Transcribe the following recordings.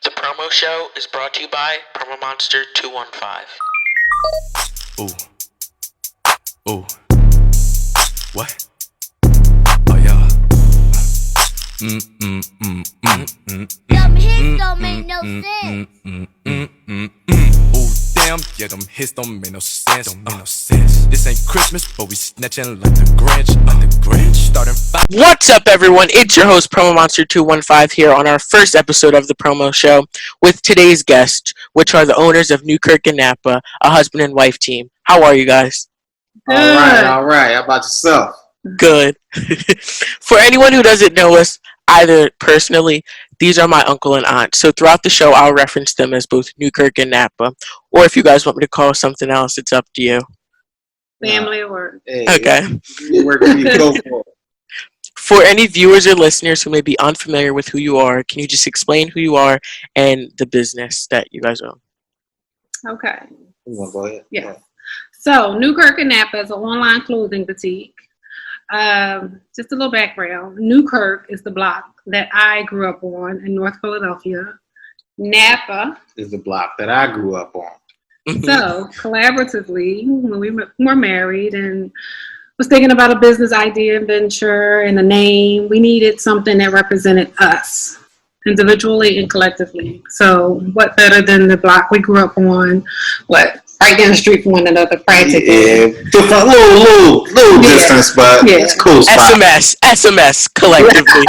The promo show is brought to you by Promomonster 215. Ooh. Ooh. What? Oh, yeah. Them hits don't make no sense. Ooh, damn, yeah, them hits don't make no sense. This ain't Christmas, but we snatching like the Grinch. Starting 5. What's up, everyone? It's your host, Promomonster 215, here on our first episode of the promo show with today's guests, which are the owners of Newkirk Napa, a husband and wife team. How are you guys? All right. How about yourself? Good. For anyone who doesn't know us, either personally, these are my uncle and aunt. So throughout the show, I'll reference them as both Newkirk and Napa. Or if you guys want me to call something else, it's up to you. Family or work. Hey, Okay. Wherever you go for it. For any viewers or listeners who may be unfamiliar with who you are, can you just explain who you are and the business that you guys own? Okay. You want to go ahead? Yeah. So, Newkirk Napa is an online clothing boutique. Just a little background. Newkirk is the block that I grew up on in North Philadelphia. Napa Is the block that I grew up on. So, collaboratively, when we were married and was thinking about a business idea and venture and a name, we needed something that represented us individually and collectively. So, what better than the block we grew up on? Right down the street from one another, practically. Yeah, different, little distance, but it's a cool spot. SMS, collectively.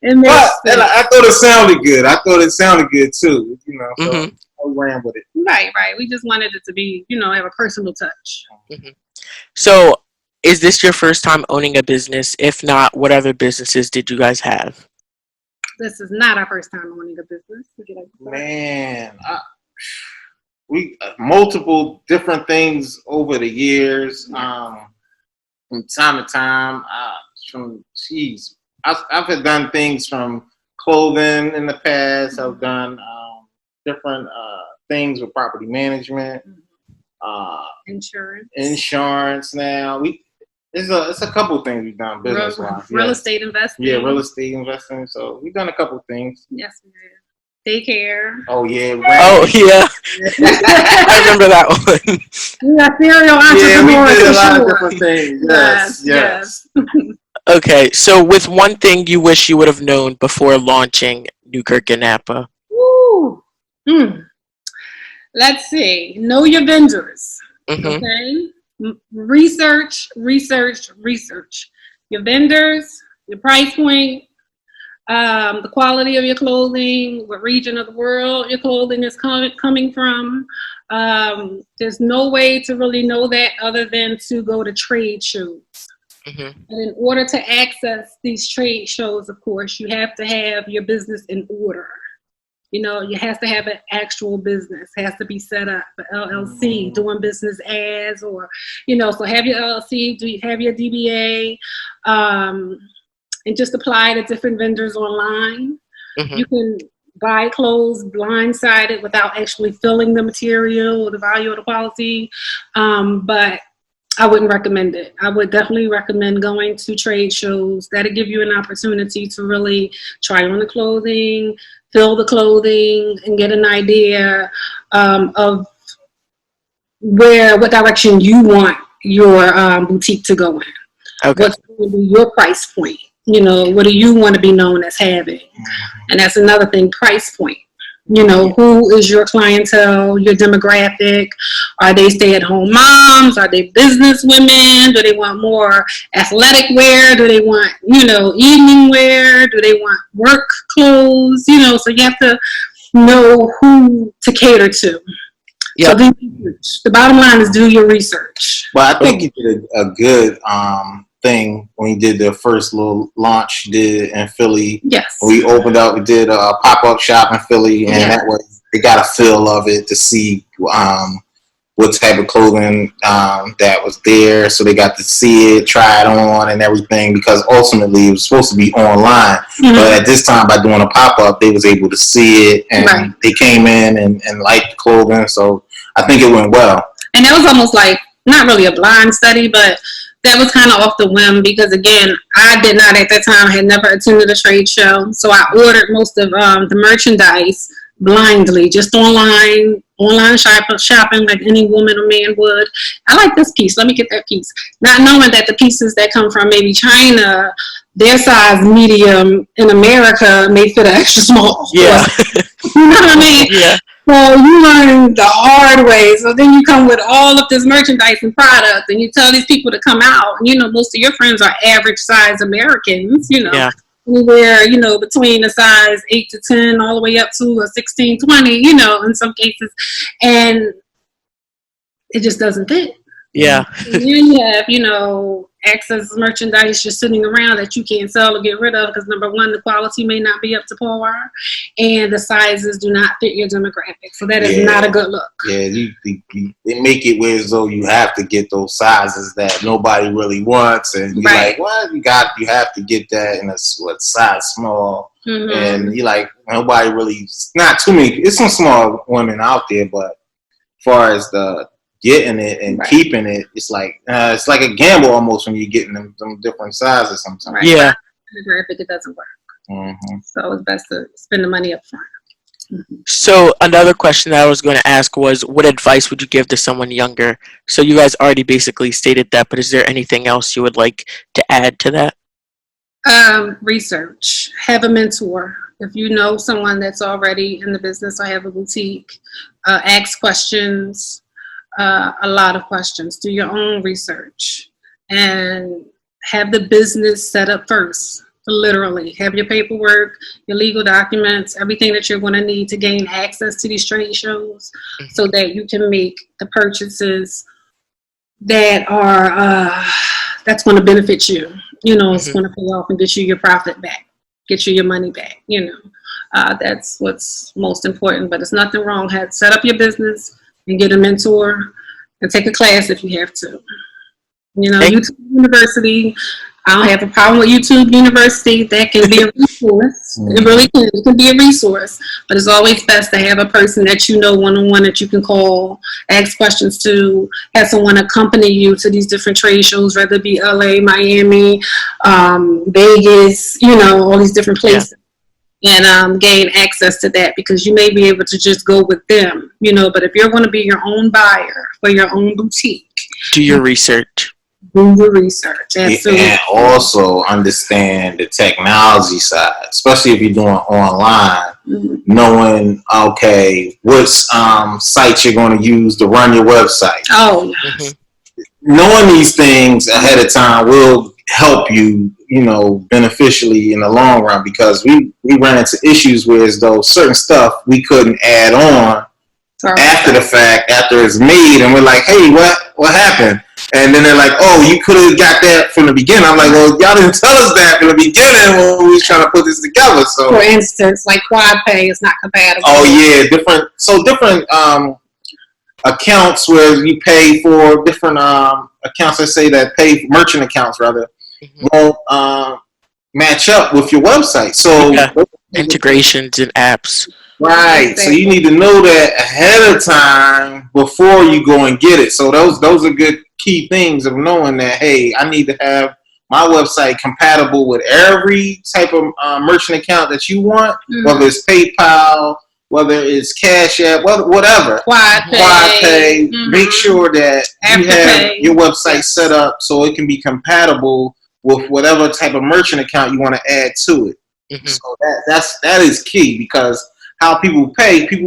And I thought it sounded good. I thought it sounded good too. You know, so I ran with it. Right. We just wanted it to be, have a personal touch. So, is this your first time owning a business? If not, what other businesses did you guys have? This is not our first time owning a business. Man, we multiple different things over the years. From time to time, I've had done things from clothing in the past. I've done different things with property management, insurance. Now it's a couple of things we've done business wise. Real estate investing. Yeah, real estate investing. So we've done a couple of things. Yes, we have. Daycare. Oh yeah. Oh yeah. I remember that one. We got serial entrepreneurs. Yeah, we did a lot of sure. different things. Yes. Okay, so with one thing you wish you would have known before launching Newkirk Napa. Woo. Let's see. Know your vendors. Mm-hmm. Okay. Research. Your vendors, your price point, the quality of your clothing, what region of the world your clothing is coming from. There's no way to really know that other than to go to trade shows. And in order to access these trade shows, of course, you have to have your business in order. You have to have an actual business, has to be set up, an LLC, doing business as, or, so have your LLC, have your DBA, and just apply to different vendors online. You can buy clothes blindsided without actually feeling the material or the value or the quality, but I wouldn't recommend it. I would definitely recommend going to trade shows. That'll give you an opportunity to really try on the clothing, feel the clothing, and get an idea of what direction you want your boutique to go in. Okay. What's going to be your price point? What do you want to be known as having? And that's another thing, price point. Who is your clientele, your demographic? Are they stay-at-home moms? Are they business women? Do they want more athletic wear? Do they want, evening wear? Do they want work clothes? So you have to know who to cater to. Yep. So do research. The bottom line is do your research. Well, I think you did a good thing when you did the first little launch you did in Philly. Yes. We opened up, we did a pop-up shop in Philly, and that way they got a feel of it to see what type of clothing that was there. So they got to see it, try it on and everything, because ultimately it was supposed to be online. But at this time, by doing a pop-up, they was able to see it, and they came in and liked the clothing. So I think it went well. And that was almost like, not really a blind study, but that was kind of off the whim because, again, I did not at that time, had never attended a trade show. So I ordered most of the merchandise blindly, just online shopping like any woman or man would. I like this piece. Let me get that piece. Not knowing that the pieces that come from maybe China, their size medium in America may fit an extra small. Yeah. You know what I mean? Yeah. So you learn the hard way. So then you come with all of this merchandise and products, and you tell these people to come out. And, you know, most of your friends are average size Americans, you know. Yeah. Anywhere, you know, between a size 8 to 10 all the way up to a 16, 20, you know, in some cases. And it just doesn't fit. Yeah. And then you have, you know, excess merchandise just sitting around that you can't sell or get rid of because, number one, the quality may not be up to par, and the sizes do not fit your demographic. So that is not a good look. Yeah, they make it where as though you have to get those sizes that nobody really wants, and you're like, what? You have to get that in a size small, and you're like, nobody really. It's not too many. It's some small women out there, but as far as the getting it and keeping it, it's like a gamble almost when you're getting them different sizes sometimes. Right. Yeah. If it doesn't work. So it's best to spend the money up front. So another question that I was going to ask was, what advice would you give to someone younger? So you guys already basically stated that, but is there anything else you would like to add to that? Research. Have a mentor. If you know someone that's already in the business or have a boutique, ask questions. A lot of questions. Do your own research and have the business set up first. Literally, have your paperwork, your legal documents, everything that you're going to need to gain access to these trade shows, so that you can make the purchases that are that's going to benefit you. You know, it's going to pay off and get you your profit back, get you your money back. You know, that's what's most important. But it's nothing wrong. Set up your business and get a mentor and take a class if you have to. You know, YouTube University, I don't have a problem with YouTube University. That can be a resource. It really can. It can be a resource. But it's always best to have a person that you know one-on-one that you can call, ask questions to, have someone accompany you to these different trade shows, whether it be LA, Miami, Vegas, you know, all these different places. And gain access to that, because you may be able to just go with them, you know, but if you're going to be your own buyer for your own boutique, do your research. Do your research. Absolutely. And also understand the technology side, especially if you're doing online, knowing, okay, what sites you're going to use to run your website. Oh, knowing these things ahead of time will help you, you know, beneficially in the long run, because we ran into issues where as though certain stuff we couldn't add on after the fact, after it's made, and we're like, hey, what happened? And then they're like, oh, you could have got that from the beginning. I'm like, well, y'all didn't tell us that from the beginning when we was trying to put this together. So, for instance, like Quad Pay is not compatible. Oh yeah, different accounts where you pay for different accounts. Let's say that pay merchant accounts rather won't match up with your website. So integrations and apps. Right. So you need to know that ahead of time before you go and get it. So those are good key things of knowing that, hey, I need to have my website compatible with every type of merchant account that you want, whether it's PayPal, whether it's Cash App, whatever. Quad Pay. Make sure that you have your website set up so it can be compatible with whatever type of merchant account you want to add to it. So that is key, because how people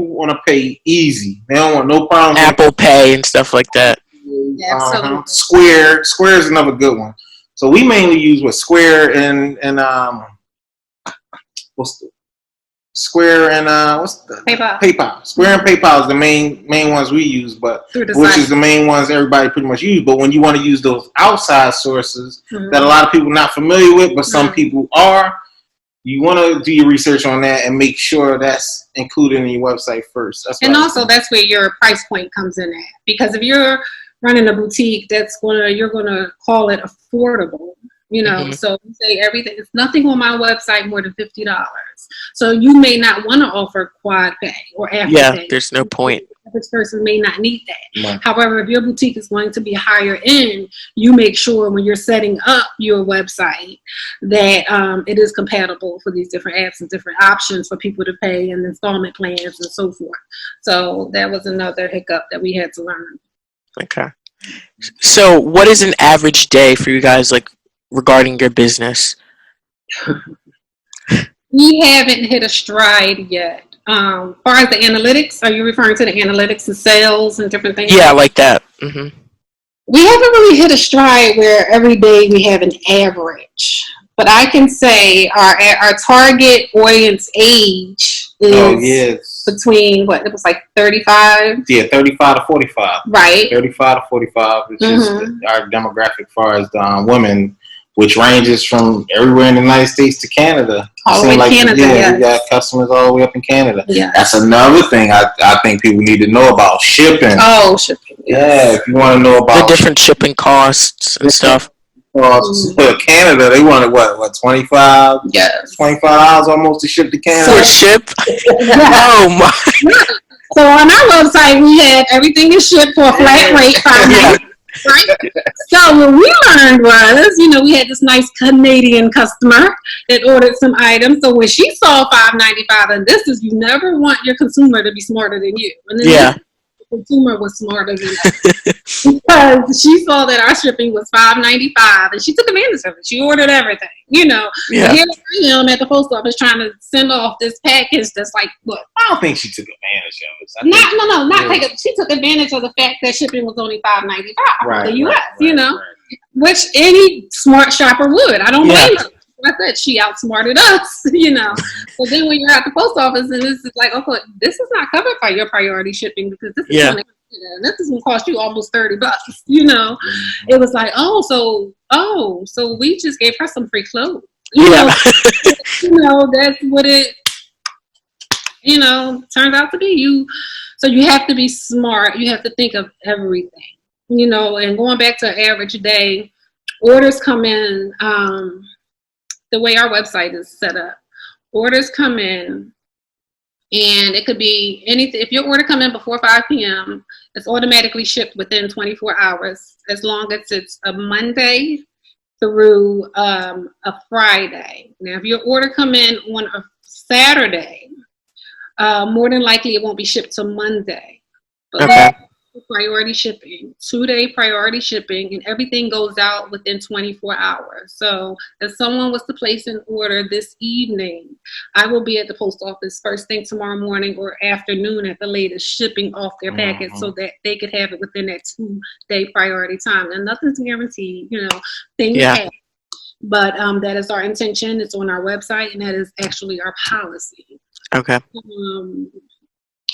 want to pay easy. They don't want no problems. Apple Pay and stuff like that. Absolutely. Square is another good one. So we mainly use Square and Square and PayPal. Square and PayPal is the main ones we use, but which is the main ones everybody pretty much use. But when you want to use those outside sources that a lot of people are not familiar with, but some people are, you want to do your research on that and make sure that's included in your website first. That's where your price point comes in at. Because if you're running a boutique, you're gonna call it affordable. You know, so you say everything. It's nothing on my website more than $50. So you may not want to offer Quad Pay or Apple Pay. There's no point. average person may not need that. Right. However, if your boutique is going to be higher end, you make sure when you're setting up your website that it is compatible for these different apps and different options for people to pay and installment plans and so forth. So that was another hiccup that we had to learn. Okay. So what is an average day for you guys, like, regarding your business? We haven't hit a stride yet. As far as the analytics, are you referring to the analytics and sales and different things? Yeah, like that. Mm-hmm. We haven't really hit a stride where every day we have an average. But I can say our target audience age is between, what, it was like 35? Yeah, 35 to 45. Right. 35 to 45 is just our demographic as far as women, which ranges from everywhere in the United States to Canada. All the way to Canada, we got customers all the way up in Canada. Yeah. That's another thing I think people need to know about shipping. Oh, shipping. Yeah, if you want to know about the different shipping costs and stuff. Canada, they wanted what, 25? Yes. $25 almost to ship to Canada. For ship? Oh my. So on our website, we had everything is shipped for a flat rate. Right? So what we learned was, we had this nice Canadian customer that ordered some items. So when she saw $5.95, and this is, you never want your consumer to be smarter than you. And then the consumer was smarter than us because she saw that our shipping was $5.95, and she took advantage of it. She ordered everything, Yeah. Here I am at the post office trying to send off this package that's like, what? I don't think she took advantage of it. She took advantage of the fact that shipping was only $5.95 right, for the U.S. Right. Which any smart shopper would. I don't blame her. I said she outsmarted us, But then when you're at the post office and this is like, okay, this is not covered by your priority shipping because this is going to cost you almost $30. It was like, so we just gave her some free clothes. That's what it turns out to be. So you have to be smart. You have to think of everything, and going back to average day, orders come in. The way our website is set up, orders come in, and it could be anything. If your order come in before 5 p.m., it's automatically shipped within 24 hours, as long as it's a Monday through a Friday. Now, if your order come in on a Saturday, more than likely it won't be shipped till Monday. But priority shipping, 2-day priority shipping, and everything goes out within 24 hours. So if someone was to place an order this evening, I will be at the post office first thing tomorrow morning or afternoon at the latest, shipping off their package so that they could have it within that 2-day priority time. And nothing's guaranteed, things happen. But that is our intention. It's on our website, and that is actually our policy. Okay.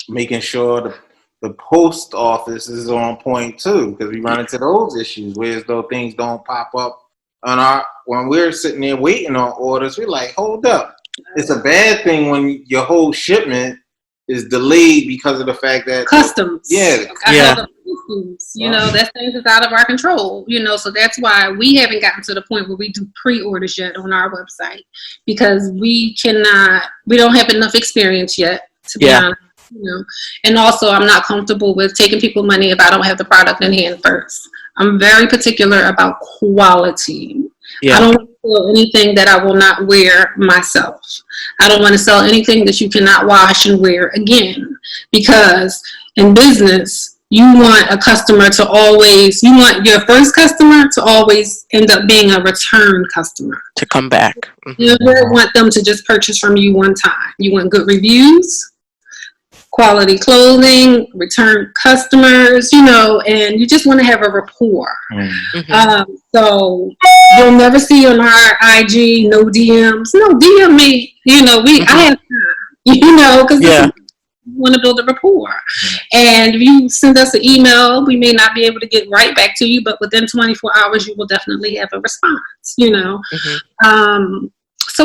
Making sure the post office is on point too, because we run into those issues where as though things don't pop up on when we're sitting there waiting on orders. We're like, hold up, it's a bad thing when your whole shipment is delayed because of the fact that customs. Customs, that's things that's out of our control. So that's why we haven't gotten to the point where we do pre-orders yet on our website, because we don't have enough experience yet to be honest. And also I'm not comfortable with taking people money if I don't have the product in hand first. I'm very particular about quality. I don't want to sell anything that I will not wear myself. I don't want to sell anything that you cannot wash and wear again, because in business, you want your first customer to always end up being a return customer. To come back. You don't want them to just purchase from you one time. You want good reviews, quality clothing, return customers, and you just want to have a rapport. So you'll never see on our IG no DMs. No, DM me. I have time. Because we want to build a rapport. And if you send us an email, we may not be able to get right back to you, but within 24 hours, you will definitely have a response. So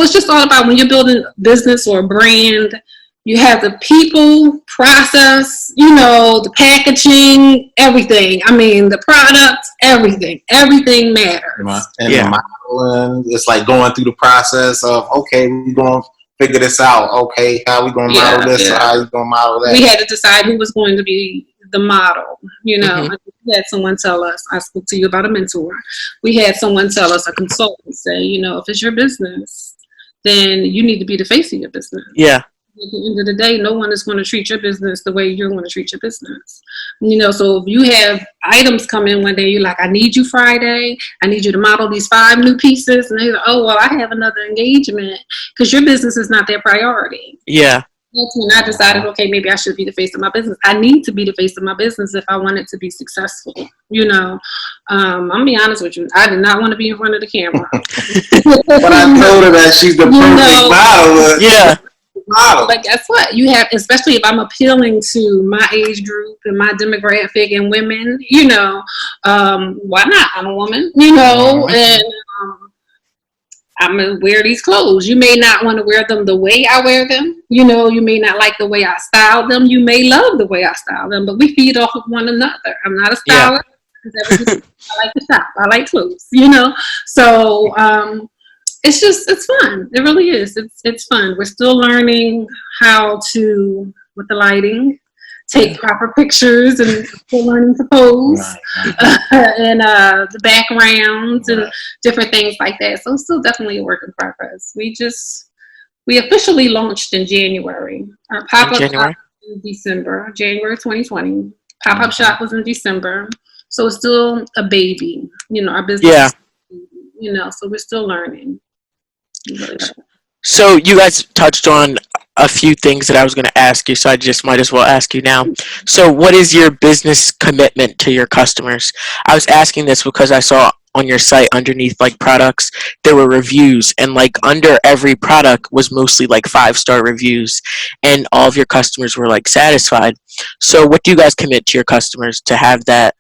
it's just all about when you're building a business or a brand. You have the people, process, the packaging, everything. I mean, the products, everything. Everything matters. And the modeling, it's like going through the process of, okay, we're going figure this out. Okay, how we gonna model this? Or how you gonna model that? We had to decide who was going to be the model. You know, we had someone tell us. I spoke to you about a mentor. We had someone tell us, a consultant, say, you know, if it's your business, then you need to be the face of your business. Yeah. At the end of the day, no one is going to treat your business the way you're going to treat your business. You know, so if you have items come in one day, you're like, I need you Friday. I need you to model these 5 new pieces. And they're like, oh, well, I have another engagement, because your business is not their priority. Yeah. That's when I decided, okay, maybe I should be the face of my business. I need to be the face of my business if I want it to be successful. You know, I'm going to be honest with you. I did not want to be in front of the camera. But I told her that she's the perfect model. Yeah. Model. But guess what? You have, especially if I'm appealing to my age group and my demographic and women, you know, why not? I'm a woman, you know, and I'm going to wear these clothes. You may not want to wear them the way I wear them. You know, you may not like the way I style them. You may love the way I style them, but we feed off of one another. I'm not a stylist. Yeah. I like to shop. I like clothes, you know. So, it's fun. It really is. It's fun. We're still learning how to, with the lighting, take proper pictures, and still learning to pose, and the backgrounds and different things like that. So it's still definitely a work in progress. We officially launched in January. Our pop-up shop was in December, January 2020. Pop-up shop was in December. So it's still a baby. You know, our business. Yeah. You know, so we're still learning. So you guys touched on a few things that I was going to ask you, so I just might as well ask you now. So what is your business commitment to your customers? I was asking this because I saw on your site underneath like products, there were reviews, and like under every product was mostly like 5-star reviews, and all of your customers were like satisfied. So what do you guys commit to your customers to have that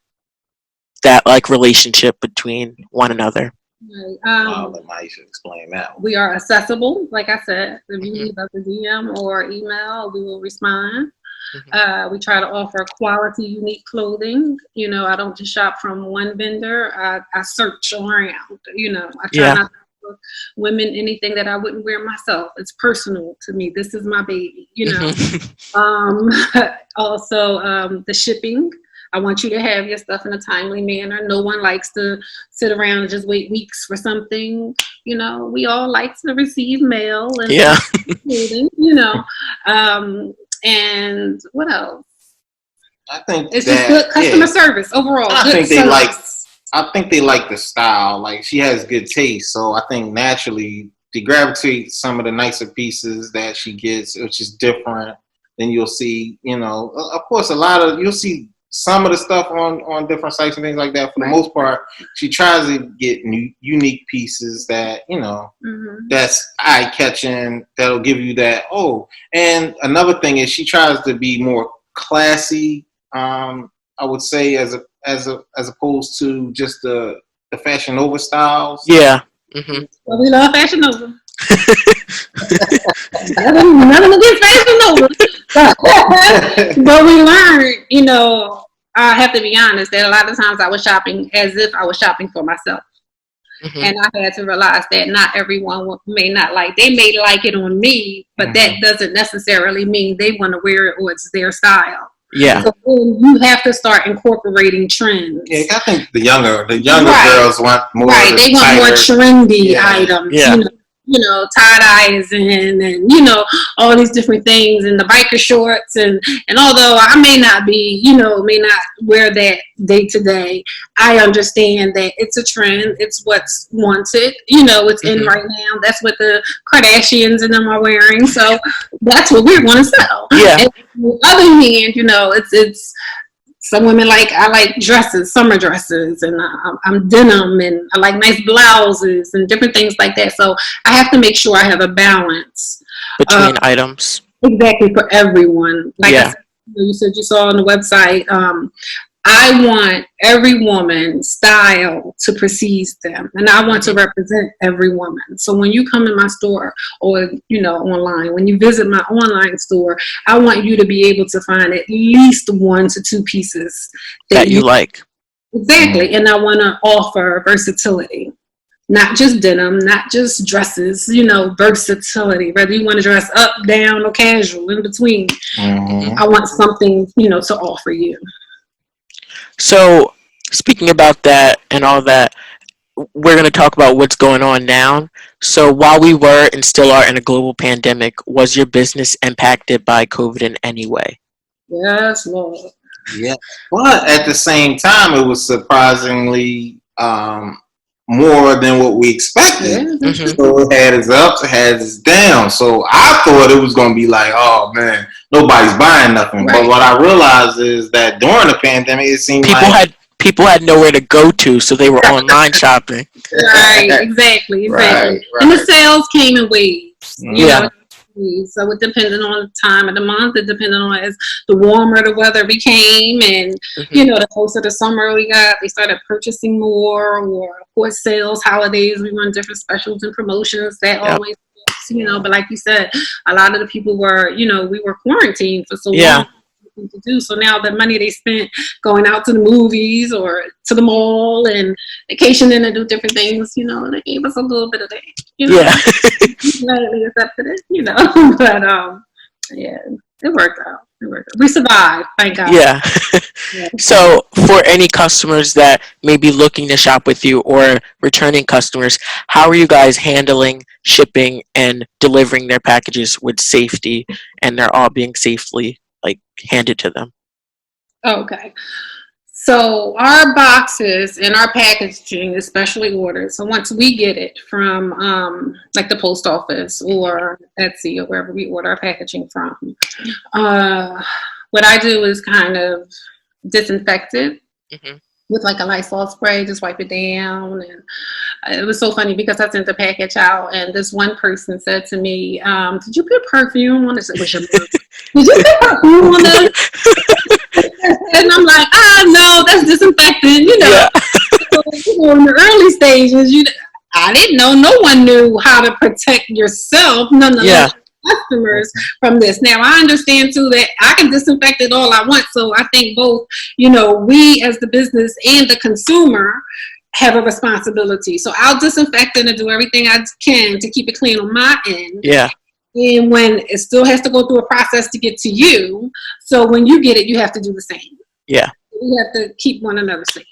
like relationship between one another? I should explain that. We are accessible, like I said. If you leave us a DM or email, we will respond. We try to offer quality, unique clothing. You know, I don't just shop from one vendor. I search around. You know, I try not to offer women anything that I wouldn't wear myself. It's personal to me. This is my baby. You know. Also, the shipping. I want you to have your stuff in a timely manner. No one likes to sit around and just wait weeks for something. You know, we all like to receive mail and you know. And what else? I think it's just good customer service overall. I think they like the style. Like, she has good taste, so I think naturally they gravitate some of the nicer pieces that she gets, which is different. Then you'll see, you know, of course, you'll see some of the stuff on different sites and things like that. For the most part, she tries to get unique pieces that, you know, that's eye-catching, that'll give you that, and another thing is she tries to be more classy, I would say, as opposed to just the Fashion Nova styles. Yeah. Well, we love Fashion Nova. Nothing against Fashion Nova. But we learned, you know, I have to be honest, that a lot of times I was shopping as if I was shopping for myself. And I had to realize that not everyone may not like. They may like it on me, but that doesn't necessarily mean they want to wear it or it's their style. Yeah. So you have to start incorporating trends. Yeah, I think the younger girls want more. Right, they want more trendy items. Yeah. You know, tie-dyes and you know, all these different things, and the biker shorts, and although I may not wear that day to day, I understand that it's a trend. It's what's wanted. You know, it's in right now. That's what the Kardashians and them are wearing. So that's what we're going to sell. Yeah. And on the other hand, you know, it's some women I like dresses, summer dresses, and I'm denim, and I like nice blouses and different things like that. So I have to make sure I have a balance between items. Exactly, for everyone. Like I said, you said you saw on the website, I want every woman's style to precede them, and I want to represent every woman. So when you come in my store, or you know, online, when you visit my online store, I want you to be able to find at least 1 to 2 pieces that you like. Exactly, and I want to offer versatility. not just denim, not just dresses, versatility, whether you want to dress up, down, or casual, in between. I want something, to offer you. So, speaking about that and all that, we're going to talk about what's going on now. So, while we were and still are in a global pandemic, was your business impacted by COVID in any way? Yes, Lord. Yeah, but at the same time, it was surprisingly more than what we expected. So it had its ups, it had its downs. So I thought it was going to be like, oh man, nobody's buying nothing. Right. But what I realized is that during the pandemic, it seemed people had nowhere to go to, so they were online shopping. Right, exactly. Right. And the sales came in waves. You know? So it depended on the time of the month. It depended on as the warmer the weather became, and the closer the summer we got, they started purchasing more. Or of course, sales, holidays, we run different specials and promotions. That always, But like you said, a lot of the people were, we were quarantined for so long. To do so now the money they spent going out to the movies or to the mall and vacationing and do different things, they gave us a little bit of that, gladly accepted it, but it worked out. We survived, thank God. So for any customers that may be looking to shop with you or returning customers, how are you guys handling shipping and delivering their packages with safety, and they're all being safely handed to them? Okay. So our boxes and our packaging is specially ordered. So once we get it from the post office or Etsy or wherever we order our packaging from, what I do is kind of disinfect it with a Lysol spray, just wipe it down. And it was so funny because I sent the package out and this one person said to me, did you put perfume on this? It was your mother. Did you put perfume on this? And I'm like, no, that's disinfectant, So, in the early stages, I didn't know. No one knew how to protect yourself, none of the customers from this. Now, I understand, too, that I can disinfect it all I want. So I think both, we as the business and the consumer have a responsibility. So I'll disinfect it and do everything I can to keep it clean on my end. Yeah. And when it still has to go through a process to get to you, so when you get it, you have to do the same. Yeah. We have to keep one another safe,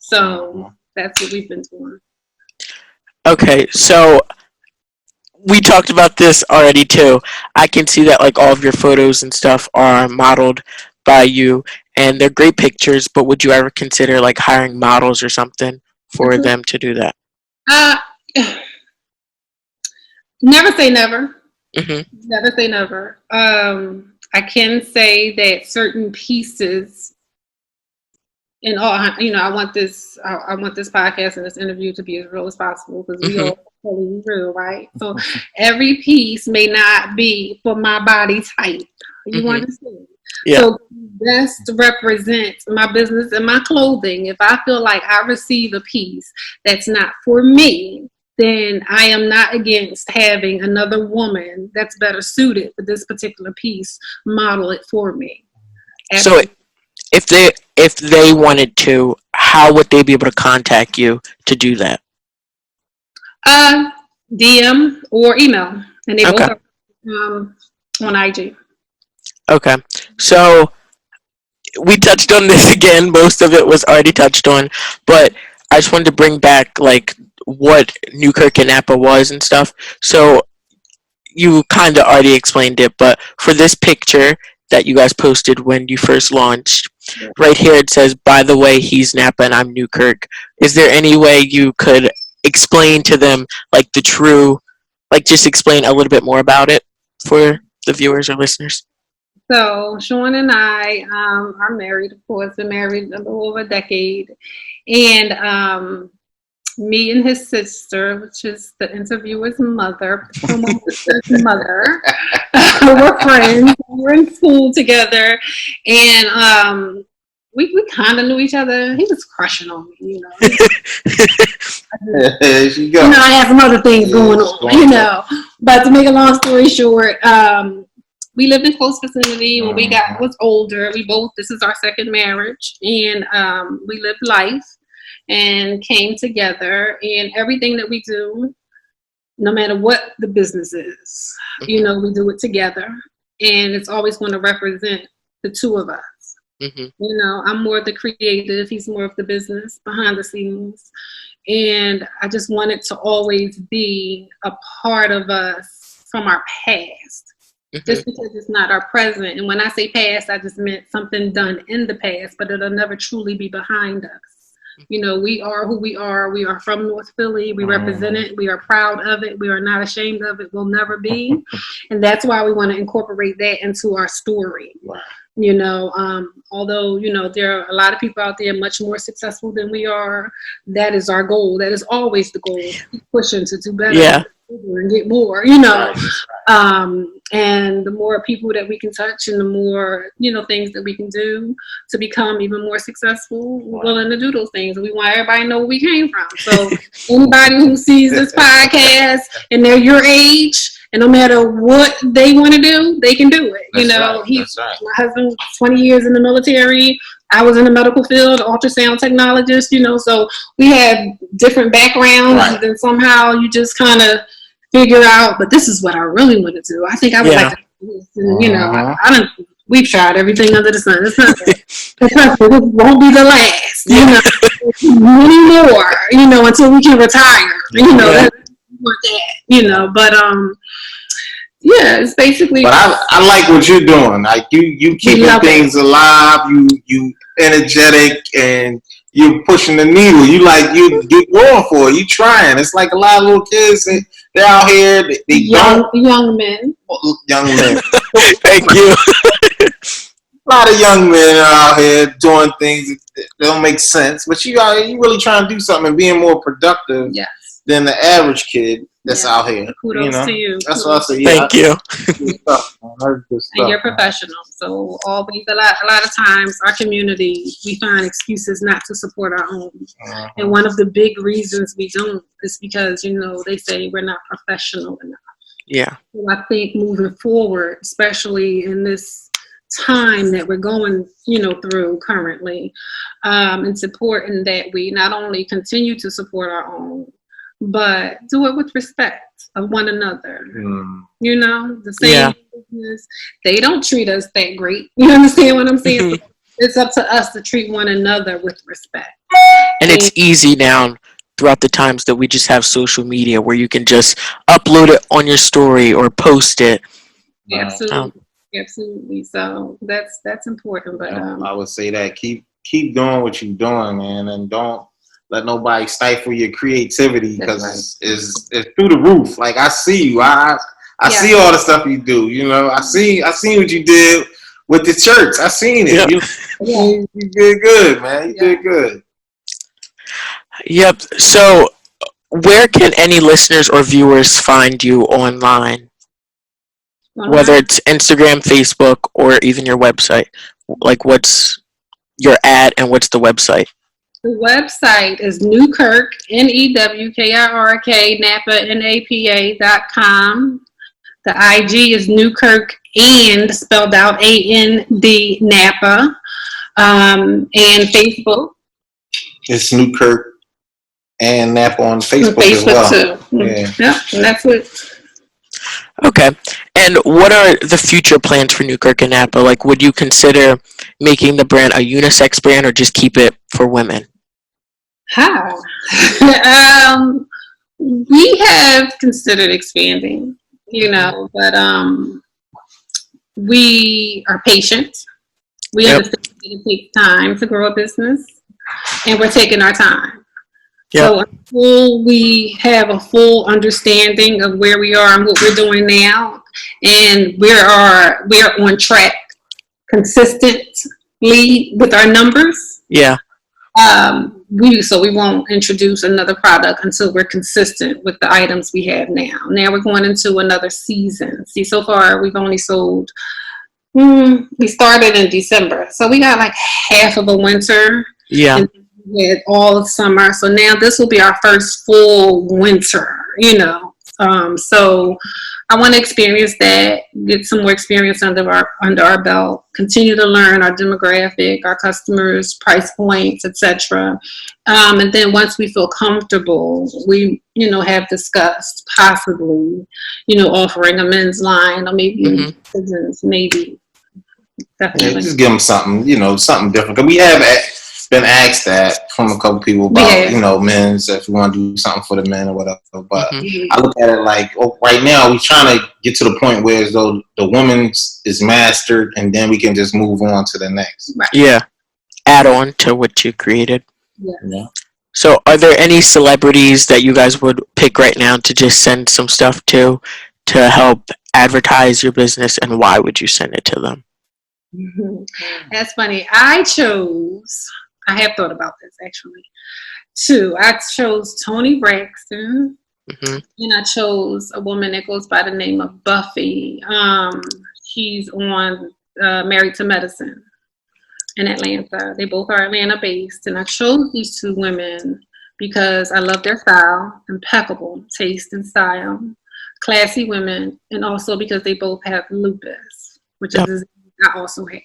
So that's what we've been doing. Okay, so we talked about this already too. I can see that all of your photos and stuff are modeled by you, and they're great pictures, but would you ever consider hiring models or something for them to do that? Never say never. Never say never. I can say that certain pieces, and I want this podcast and this interview to be as real as possible because we all fully real, right? So every piece may not be for my body type. You understand? Yeah. So best represents my business and my clothing. If I feel like I receive a piece that's not for me, then I am not against having another woman that's better suited for this particular piece model it for me. So if they wanted to, how would they be able to contact you to do that? DM or email, and they both are on IG. Okay. So we touched on this again. Most of it was already touched on, but I just wanted to bring back what Newkirk and Napa was and stuff. So you kind of already explained it, but for this picture that you guys posted when you first launched, right here it says, by the way, he's Napa and I'm Newkirk. Is there any way you could explain to them the true, just explain a little bit more about it for the viewers or listeners? So Sean and I are married, of course, been married a little over a decade. And me and his sister, which is the interviewer's mother, Promomonster's mother, we're friends. We're in school together. And we kind of knew each other. He was crushing on me, There she go. I have some other things going on, But to make a long story short, we lived in close vicinity. When we was older, this is our second marriage, and we lived life. and came together, and everything that we do, no matter what the business is, you know, we do it together, and it's always going to represent the two of us. You know, I'm more the creative, he's more of the business behind the scenes, and I just want it to always be a part of us from our past, just because it's not our present. And when I say past, I just meant something done in the past, but it'll never truly be behind us. You know, we are who we are. We are from North Philly. We represent it. We are proud of it. We are not ashamed of it. We'll never be. And that's why we want to incorporate that into our story. You know, although, you know, there are a lot of people out there much more successful than we are. That is our goal. That is always the goal. Keep pushing to do better and get more, you know. And the more people that we can touch and the more, you know, things that we can do to become even more successful, we're willing to do those things. We want everybody to know where we came from. So anybody who sees this podcast and they're your age, and no matter what they want to do, they can do it. You know, my husband, 20 years in the military. I was in the medical field, ultrasound technologist, you know, so we had different backgrounds, and then somehow you just kind of figure out, but this is what I really want to do. I think I would like to do this. And, you know, we've tried everything under the sun. It's not it won't be the last, you know, many more, you know, until we can retire, you know, that, you know, but, yeah, it's basically. But I like what you're doing. Like you keeping things alive. You energetic, and you're pushing the needle. You like you going for it. You trying. It's like a lot of little kids. They're out here. They young men. Young men. Thank you. A lot of young men are out here doing things that don't make sense. But you really trying to do something and being more productive than the average kid that's out here. Kudos you know? To you. That's what I say. Thank you. And you're professional. So always a lot of times our community, we find excuses not to support our own. And one of the big reasons we don't is because, you know, they say we're not professional enough. Yeah. So I think moving forward, especially in this time that we're going, you know, through currently, it's important that we not only continue to support our own, but do it with respect of one another. You know, the same business, they don't treat us that great. You understand what I'm saying? So it's up to us to treat one another with respect. And it's easy now throughout the times that we just have social media where you can just upload it on your story or post it. Absolutely. Absolutely. So that's important. But I would say that keep doing what you're doing, man, and don't let nobody stifle your creativity, because it's through the roof. Like, I see you. I see all the stuff you do. You know, I seen what you did with the church. I seen it. You did good, man. You did good. Yep. So, where can any listeners or viewers find you online? Whether it's Instagram, Facebook, or even your website. Like, what's your ad and what's the website? The website is Newkirk, Newkirk, Napa.com. The IG is Newkirk and spelled out AND Napa. And Facebook. It's Newkirk and Napa on Facebook as well. Too. Yeah, and that's it. Okay. And what are the future plans for Newkirk and Napa? Like, would you consider making the brand a unisex brand or just keep it for women? We have considered expanding, you know, but we are patient. We understand it takes time to grow a business, and we're taking our time. So until we have a full understanding of where we are and what we're doing now, and we're on track consistently with our numbers. We won't introduce another product until we're consistent with the items we have now. Now we're going into another season. See, so far we've only sold. We started in December, so we got like half of a winter. And we had all of summer. So now this will be our first full winter. You know, so I want to experience that, get some more experience under our belt, continue to learn our demographic, our customers, price points, etc. And then once we feel comfortable, we have discussed possibly offering a men's line or maybe maybe definitely. Yeah, just give them something, something different. Cause we have been asked that from a couple people about, men's, if we want to do something for the men or whatever. But I look at it like, right now we're trying to get to the point where as though the woman's is mastered, and then we can just move on to the next. Right. Yeah. Add on to what you created. Yeah. So are there any celebrities that you guys would pick right now to just send some stuff to help advertise your business, and why would you send it to them? That's funny. I have thought about this actually too. I chose Toni Braxton, and I chose a woman that goes by the name of Buffy. She's on Married to Medicine in Atlanta. They both are Atlanta based, and I chose these two women because I love their style, impeccable taste and style, classy women, and also because they both have lupus, which is a disease I also have.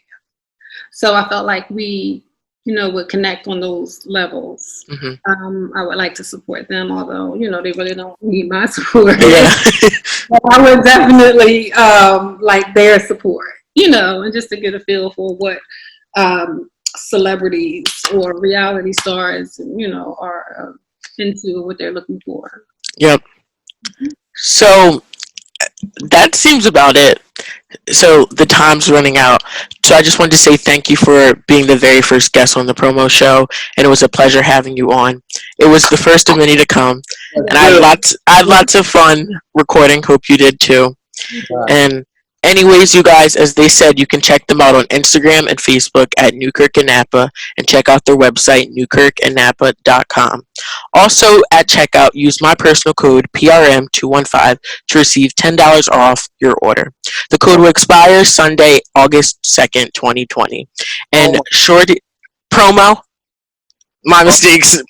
So I felt like we would connect on those levels. I would like to support them, although, they really don't need my support. Yeah. But I would definitely like their support, and just to get a feel for what celebrities or reality stars, are into, what they're looking for. Yep. So that seems about it. So the time's running out. So I just wanted to say thank you for being the very first guest on the promo show, and it was a pleasure having you on. It was the first of many to come, and I had lots of fun recording. Hope you did too. And anyways, you guys, as they said, you can check them out on Instagram and Facebook at Newkirk and Napa, and check out their website, newkirkandnapa.com. Also, at checkout, use my personal code PRM215 to receive $10 off your order. The code will expire Sunday, August 2nd, 2020. And promo, my mistakes.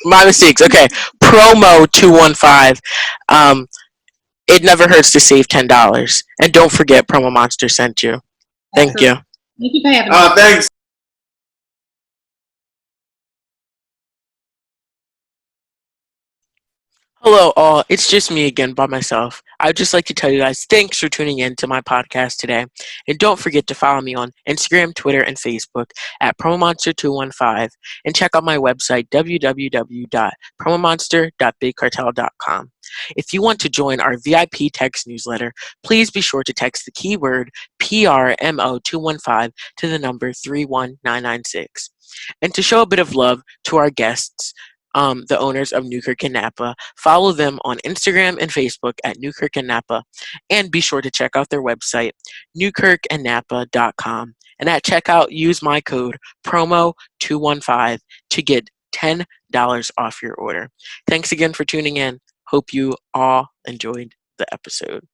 Okay, promo 215. It never hurts to save $10. And don't forget, Promomonster sent you. Thank you. Thank you for having me. Thanks. Hello, all. It's just me again by myself. I would just like to tell you guys thanks for tuning in to my podcast today. And don't forget to follow me on Instagram, Twitter, and Facebook at Promomonster215. And check out my website, www.promomonster.bigcartel.com. If you want to join our VIP text newsletter, please be sure to text the keyword PRMO215 to the number 31996. And to show a bit of love to our guests, the owners of Newkirk and Napa, follow them on Instagram and Facebook at Newkirk and Napa, and be sure to check out their website, newkirkandnapa.com. And at checkout, use my code PROMO215 to get $10 off your order. Thanks again for tuning in. Hope you all enjoyed the episode.